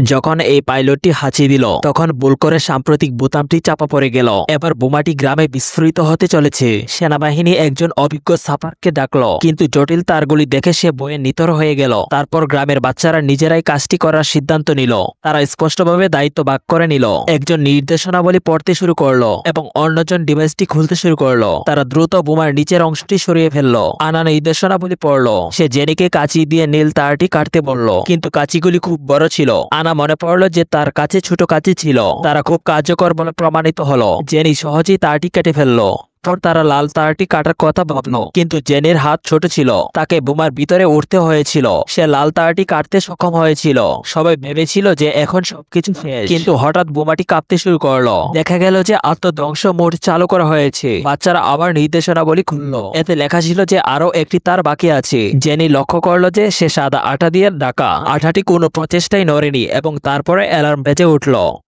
যখন এই পাইলটটি হাঁচি দিল তখন ভুল করে সাম্প্রতিক বোতামটি চাপা পড়ে গেল। এবার বোমাটি গ্রামে বিস্ফোরিত হতে চলেছে। সেনাবাহিনী একজন অভিজ্ঞ সাপারকে ডাকলো, কিন্তু জটিল তারগুলি দেখে সে ভয়ে নিতর হয়ে গেল। তারপর গ্রামের বাচ্চারা নিজেরাই কাজটি করার সিদ্ধান্ত নিল। তারা স্পষ্টভাবে দায়িত্ব ভাগ করে নিল। একজন নির্দেশনাবলী পড়তে শুরু করলো এবং অন্যজন ডিভাইসটি খুলতে শুরু করলো। তারা দ্রুত বোমার নিচের অংশটি সরিয়ে ফেললো। আনা নির্দেশনাবলী পড়লো। সে জেনিকে কাঁচি দিয়ে নীল তারটি কাটতে বলল, কিন্তু কাঁচিগুলি খুব বড় ছিল। আনা মনে পড়লো যে তার কাছে ছোট কাঁচি ছিল। তারা খুব কার্যকর বলে প্রমাণিত হলো। জেনি সহজেই তারটি কেটে ফেললো। তারা লাল তারটি কাটার কথা ভাবলো, কিন্তু জেনির হাত ছোট ছিল। তাকে বোমার ভিতরে উঠতে হয়েছিল। সে লাল তারটি কাটতে সক্ষম হয়েছিল। সবাই ভেবেছিল যে এখন সবকিছু শেষ, কিন্তু হঠাৎ বোমাটি কাঁপতে শুরু করলো। দেখা গেল যে আত্মধ্বংস মোড চালু করা হয়েছে। বাচ্চারা আবার নির্দেশনাবলী খুললো। এতে লেখা ছিল যে আরো একটি তার বাকি আছে। জেনি লক্ষ্য করলো যে সে সাদা আঠা দিয়ে ঢাকা। আঠাটি কোনো প্রচেষ্টাই নড়েনি এবং তারপরে অ্যালার্ম বেজে উঠলো।